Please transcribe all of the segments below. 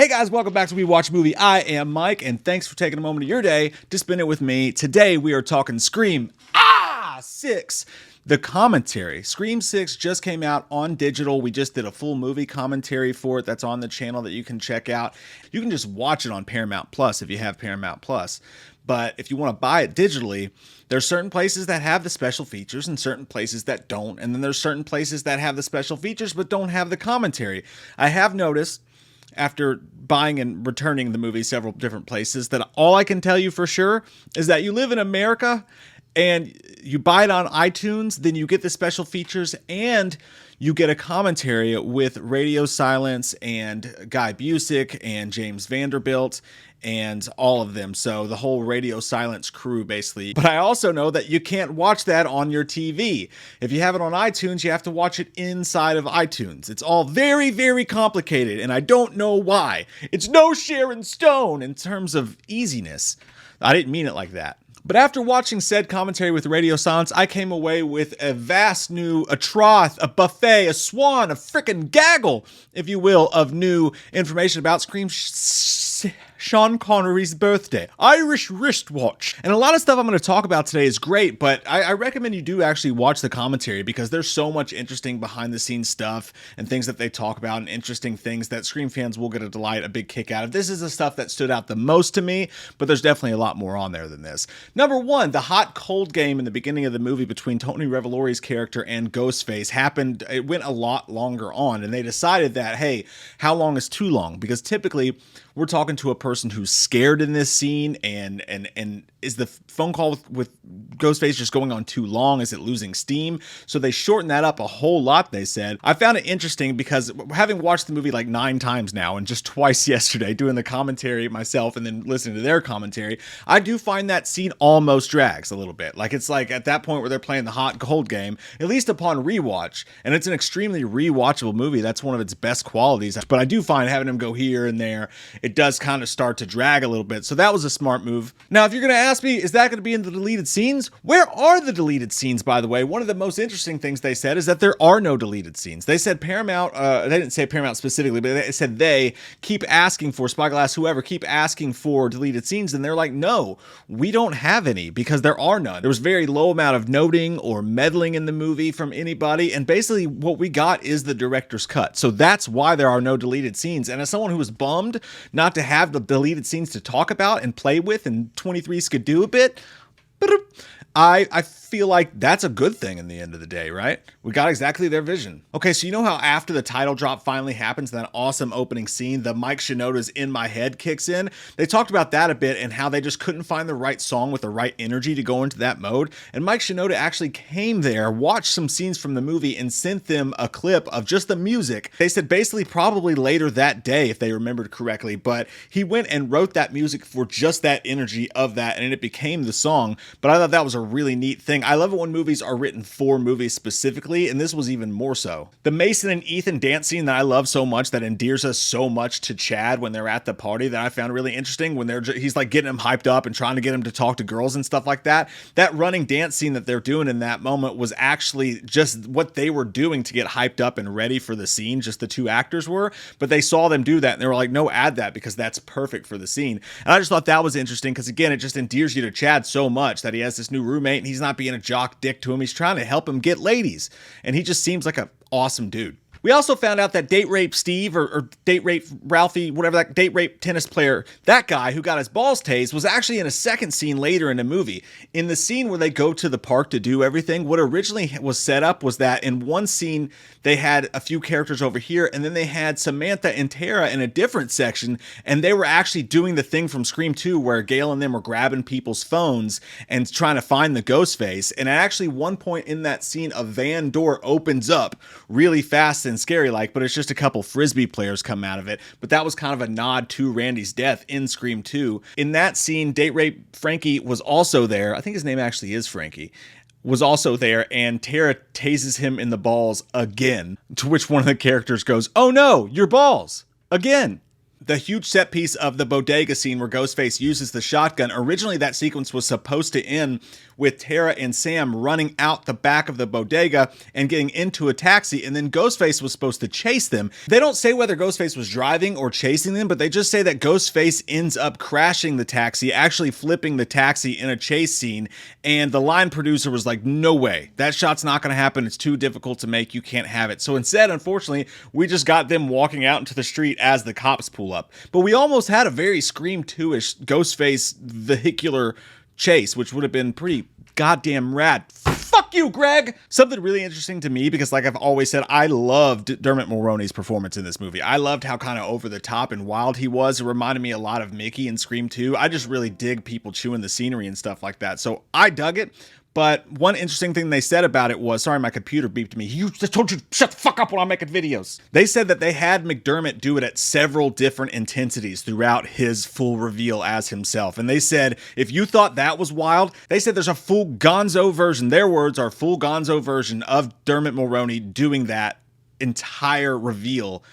Hey guys, welcome back to We Watch Movie. I am Mike, and thanks for taking a moment of your day to spend it with me. Today we are talking Scream 6. The commentary. Scream 6 just came out on digital. We just did a full movie commentary for it that's on the channel that you can check out. You can just watch it on Paramount Plus if you have Paramount Plus. But if you want to buy it digitally, there's certain places that have the special features and certain places that don't. And then there's certain places that have the special features but don't have the commentary. I have noticed, after buying and returning the movie several different places, that all I can tell you for sure is that you live in America and you buy it on iTunes, then you get the special features and you get a commentary with Radio Silence and Guy Busick and James Vanderbilt and all of them. So the whole Radio Silence crew, basically. But I also know that you can't watch that on your TV. If you have it on iTunes, you have to watch it inside of iTunes. It's all very, very complicated, and I don't know why. It's no Sharon Stone in terms of easiness. I didn't mean it like that. But after watching said commentary with Radio Silence, I came away with a vast new, a trough, a buffet, a swan, a frickin' gaggle, if you will, of new information about Scream Sean Connery's birthday. Irish wristwatch. And a lot of stuff I'm going to talk about today is great, but I recommend you do actually watch the commentary because there's so much interesting behind the scenes stuff and things that they talk about and interesting things that Scream fans will get a delight, a big kick out of. This is the stuff that stood out the most to me, but there's definitely a lot more on there than this. Number one, the hot cold game in the beginning of the movie between Tony Revolori's character and Ghostface happened. It went a lot longer on, and they decided that, hey, how long is too long? Because typically we're talking to a person who's scared in this scene, and is the phone call with Ghostface just going on too long? Is it losing steam? So they shortened that up a whole lot, they said. I found it interesting because having watched the movie like 9 times now and just twice yesterday doing the commentary myself and then listening to their commentary, I do find that scene almost drags a little bit. Like it's like at that point where they're playing the hot cold game, at least upon rewatch, and it's an extremely rewatchable movie. That's one of its best qualities. But I do find having him go here and there, it does kind of start to drag a little bit. So that was a smart move. Now, if you're going to ask me, is that going to be in the deleted scenes? Where are the deleted scenes, by the way? One of the most interesting things they said is that there are no deleted scenes. They said Paramount, they didn't say Paramount specifically, but they said they keep asking for, Spyglass, whoever, keep asking for deleted scenes. And they're like, no, we don't have any because there are none. There was very low amount of noting or meddling in the movie from anybody. And basically what we got is the director's cut. So that's why there are no deleted scenes. And as someone who was bummed not to have the deleted scenes to talk about and play with and 23 Skidoo a bit, I feel like that's a good thing in the end of the day, right? We got exactly their vision. Okay, so you know how after the title drop finally happens, that awesome opening scene, the Mike Shinoda's In My Head kicks in? They talked about that a bit and how they just couldn't find the right song with the right energy to go into that mode. And Mike Shinoda actually came there, watched some scenes from the movie, and sent them a clip of just the music. They said basically probably later that day, if they remembered correctly, but he went and wrote that music for just that energy of that, and it became the song. But I thought that was a really neat thing. I love it when movies are written for movies specifically, and this was even more so. The Mason and Ethan dance scene that I love so much, that endears us so much to Chad when they're at the party, that I found really interesting when he's like getting him hyped up and trying to get him to talk to girls and stuff like that. That running dance scene that they're doing in that moment was actually just what they were doing to get hyped up and ready for the scene, just the two actors were, but they saw them do that and they were like, no, add that because that's perfect for the scene. And I just thought that was interesting because again, it just endears you to Chad so much that he has this new roommate and he's not being a jock dick to him. He's trying to help him get ladies. And he just seems like an awesome dude. We also found out that Date Rape Steve or Date Rape Ralphie, whatever, that Date Rape tennis player, that guy who got his balls tased was actually in a second scene later in the movie. In the scene where they go to the park to do everything, what originally was set up was that in one scene, they had a few characters over here, and then they had Samantha and Tara in a different section, and they were actually doing the thing from Scream 2 where Gail and them were grabbing people's phones and trying to find the ghost face. And at actually one point in that scene, a van door opens up really fast and scary like, but it's just a couple frisbee players come out of it. But that was kind of a nod to Randy's death in Scream 2. In that scene, Date Rape Frankie was also there. I think his name actually is Frankie. Was also there, and Tara tases him in the balls again, to which one of the characters goes, "Oh no, your balls again." The huge set piece of the bodega scene where Ghostface uses the shotgun, originally that sequence was supposed to end with Tara and Sam running out the back of the bodega and getting into a taxi, and then Ghostface was supposed to chase them. They don't say whether Ghostface was driving or chasing them, but they just say that Ghostface ends up crashing the taxi, actually flipping the taxi in a chase scene, and the line producer was like, no way, that shot's not going to happen, it's too difficult to make, you can't have it. So instead, unfortunately, we just got them walking out into the street as the cops pull up. But we almost had a very Scream 2-ish Ghostface vehicular chase, which would have been pretty goddamn rad. Fuck you, Greg! Something really interesting to me, because like I've always said, I loved Dermot Mulroney's performance in this movie. I loved how kind of over the top and wild he was. It reminded me a lot of Mickey in Scream 2. I just really dig people chewing the scenery and stuff like that. So I dug it. But one interesting thing they said about it was, sorry, my computer beeped me. I told you to shut the fuck up when I'm making videos. They said that they had McDermott do it at several different intensities throughout his full reveal as himself. And they said, if you thought that was wild, they said there's a full gonzo version. Their words are full gonzo version of Dermot Mulroney doing that entire reveal.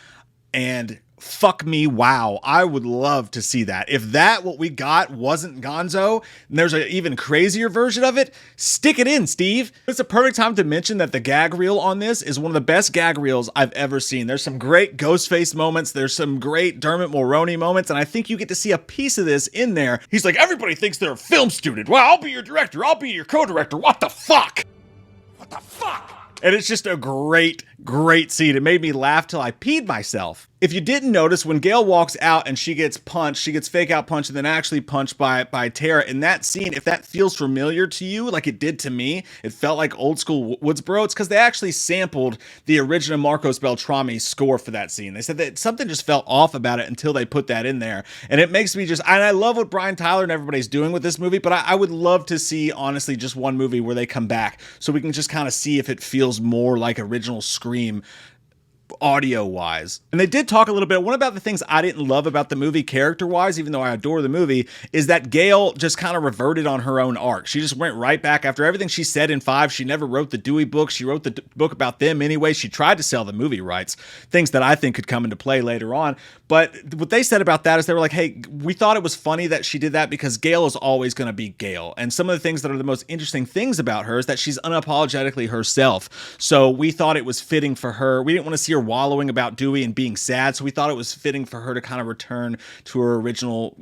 And fuck me, wow, I would love to see that. If that, what we got, wasn't gonzo, and there's an even crazier version of it, stick it in, Steve. It's a perfect time to mention that the gag reel on this is one of the best gag reels I've ever seen. There's some great Ghostface moments, there's some great Dermot Mulroney moments, and I think you get to see a piece of this in there. He's like, everybody thinks they're a film student. Well, I'll be your director, I'll be your co-director. What the fuck? What the fuck? And it's just a great scene. It made me laugh till I peed myself. If you didn't notice, when Gail walks out and she gets punched, she gets fake out punched and then actually punched by Tara. In that scene, if that feels familiar to you, like it did to me, it felt like old school Woodsboro, it's because they actually sampled the original Marcos Beltrami score for that scene. They said that something just felt off about it until they put that in there. And it makes me and I love what Brian Tyler and everybody's doing with this movie, but I would love to see, honestly, just one movie where they come back so we can just kind of see if it feels more like original Scream audio wise. And they did talk a little bit. One about the things I didn't love about the movie character wise, even though I adore the movie, is that Gail just kind of reverted on her own arc. She just went right back after everything she said in 5. She never wrote the Dewey book. She wrote the book about them anyway. She tried to sell the movie rights, things that I think could come into play later on. But what they said about that is they were like, hey, we thought it was funny that she did that because Gail is always going to be Gail. And some of the things that are the most interesting things about her is that she's unapologetically herself. So we thought it was fitting for her. We didn't want to see her wallowing about Dewey and being sad, so we thought it was fitting for her to kind of return to her original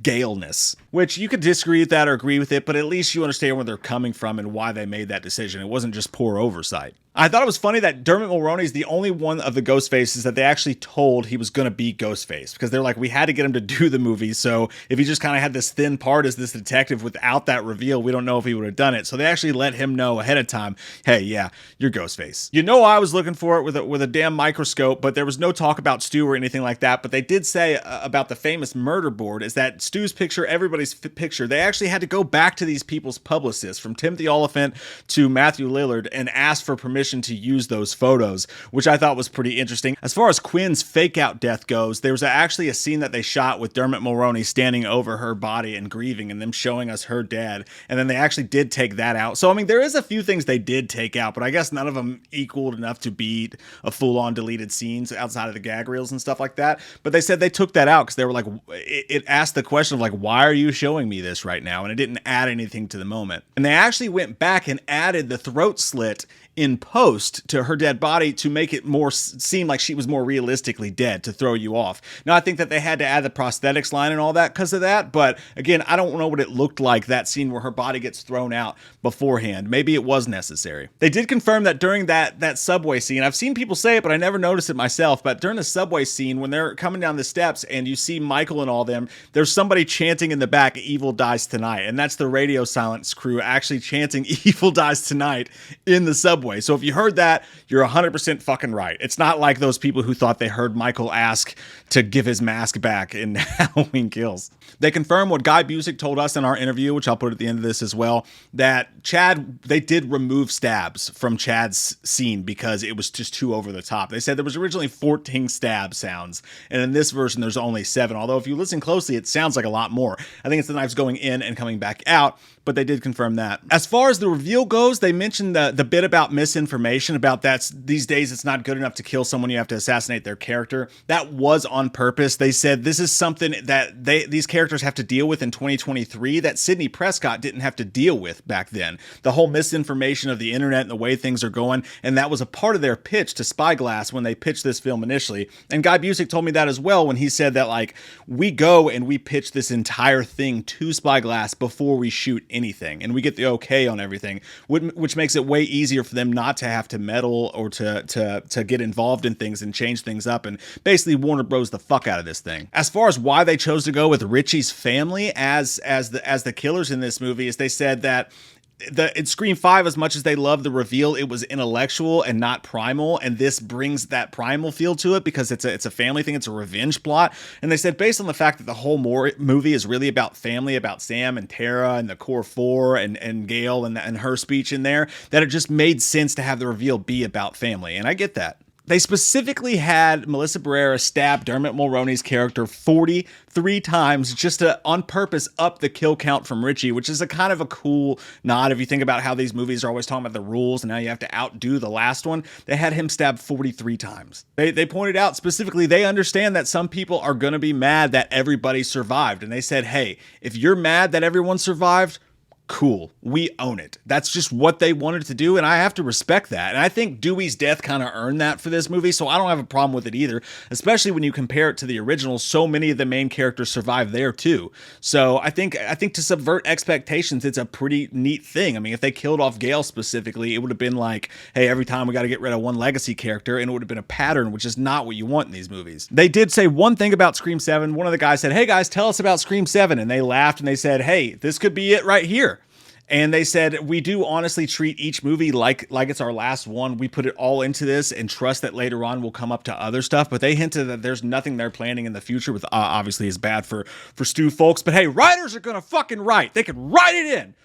Gailness, which you could disagree with that or agree with it, but at least you understand where they're coming from and why they made that decision. It wasn't just poor oversight. I thought it was funny that Dermot Mulroney is the only one of the Ghostfaces that they actually told he was going to be Ghostface, because they're like, we had to get him to do the movie, so if he just kind of had this thin part as this detective without that reveal, we don't know if he would have done it. So they actually let him know ahead of time, hey, yeah, you're Ghostface. You know, I was looking for it with a damn microscope, but there was no talk about Stu or anything like that. But they did say about the famous murder board is that Stu's picture, everybody's picture, they actually had to go back to these people's publicists, from Timothy Oliphant to Matthew Lillard, and ask for permission to use those photos, which I thought was pretty interesting. As far as Quinn's fake out death goes, there was actually a scene that they shot with Dermot Mulroney standing over her body and grieving, and them showing us her dead, and then they actually did take that out. So I mean, there is a few things they did take out, but I guess none of them equaled enough to beat a full-on deleted scenes outside of the gag reels and stuff like that. But they said they took that out because they were like, it asked the question of like, why are you showing me this right now? And it didn't add anything to the moment. And they actually went back and added the throat slit in post to her dead body to make it more seem like she was more realistically dead, to throw you off. Now, I think that they had to add the prosthetics line and all that because of that, but again, I don't know what it looked like, that scene where her body gets thrown out beforehand. Maybe it was necessary. They did confirm that during that subway scene, I've seen people say it, but I never noticed it myself, but during the subway scene, when they're coming down the steps and you see Michael and all them, there's somebody chanting in the back, "Evil dies tonight," and that's the radio silence crew actually chanting "Evil dies tonight" in the subway. So if you heard that, you're 100% fucking right. It's not like those people who thought they heard Michael ask to give his mask back in Halloween Kills. They confirmed what Guy Busick told us in our interview, which I'll put at the end of this as well, that Chad, they did remove stabs from Chad's scene because it was just too over the top. They said there was originally 14 stab sounds, and in this version there's only 7, although if you listen closely it sounds like a lot more. I think it's the knives going in and coming back out, but they did confirm that. As far as the reveal goes, they mentioned the bit about misinformation about these days it's not good enough to kill someone, you have to assassinate their character, that was on purpose. They said this is something that these characters have to deal with in 2023 that Sidney Prescott didn't have to deal with back then. The whole misinformation of the internet and the way things are going, and that was a part of their pitch to Spyglass when they pitched this film initially. And Guy Busick told me that as well when he said that, like, we go and we pitch this entire thing to Spyglass before we shoot anything, and we get the okay on everything, which makes it way easier for them not to have to meddle or to get involved in things and change things up, and basically Warner Bros. The fuck out of this thing. As far as why they chose to go with Richie's family as the killers in this movie, is they said that in Scream 5, as much as they love the reveal, it was intellectual and not primal, and this brings that primal feel to it because it's a family thing, it's a revenge plot. And they said based on the fact that the whole movie is really about family, about Sam and Tara and the core four and Gail and her speech in there, that it just made sense to have the reveal be about family, and I get that. They specifically had Melissa Barrera stab Dermot Mulroney's character 43 times just to, on purpose, up the kill count from Richie, which is a kind of a cool nod if you think about how these movies are always talking about the rules and now you have to outdo the last one. They had him stabbed 43 times. They pointed out specifically they understand that some people are going to be mad that everybody survived. And they said, hey, if you're mad that everyone survived, cool, we own it. That's just what they wanted to do, and I have to respect that. And I think Dewey's death kind of earned that for this movie, so I don't have a problem with it either, especially when you compare it to the original. So many of the main characters survive there too. So I think to subvert expectations, it's a pretty neat thing. I mean, if they killed off Gale specifically, it would have been like, hey, every time we got to get rid of one legacy character, and it would have been a pattern, which is not what you want in these movies. They did say one thing about Scream 7. One of the guys said, hey guys, tell us about Scream 7, and they laughed and they said, hey, this could be it right here. And they said, we do honestly treat each movie like it's our last one. We put it all into this and trust that later on we'll come up to other stuff. But they hinted that there's nothing they're planning in the future, with obviously is bad for Stu folks. But hey, writers are going to fucking write. They can write it in.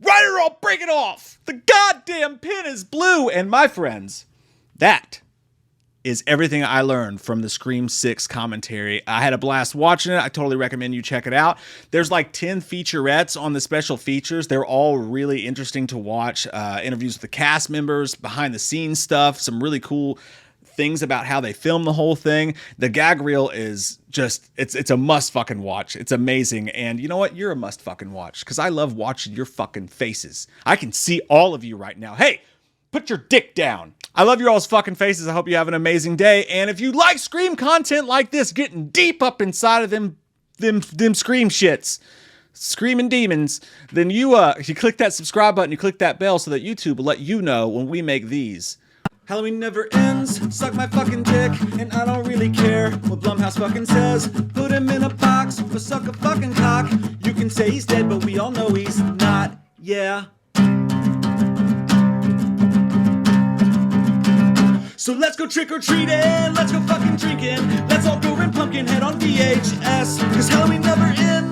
Write it or I'll break it off. The goddamn pen is blue. And my friends, that is everything I learned from the Scream 6 commentary. I had a blast watching it. I totally recommend you check it out. There's like 10 featurettes on the special features. They're all really interesting to watch. Interviews with the cast members, behind the scenes stuff, some really cool things about how they filmed the whole thing. The gag reel is just, it's a must fucking watch. It's amazing. And you know what? You're a must fucking watch because I love watching your fucking faces. I can see all of you right now. Hey, put your dick down. I love your all's fucking faces. I hope you have an amazing day. And if you like Scream content like this, getting deep up inside of them Scream shits, screaming demons, then you click that subscribe button, you click that bell so that YouTube will let you know when we make these. Halloween never ends, suck my fucking dick, and I don't really care what Blumhouse fucking says. Put him in a box or suck a fucking cock. You can say he's dead, but we all know he's not. Yeah. So let's go trick-or-treating, let's go fucking drinking, let's all go rent Pumpkinhead on VHS, cause Halloween never ends.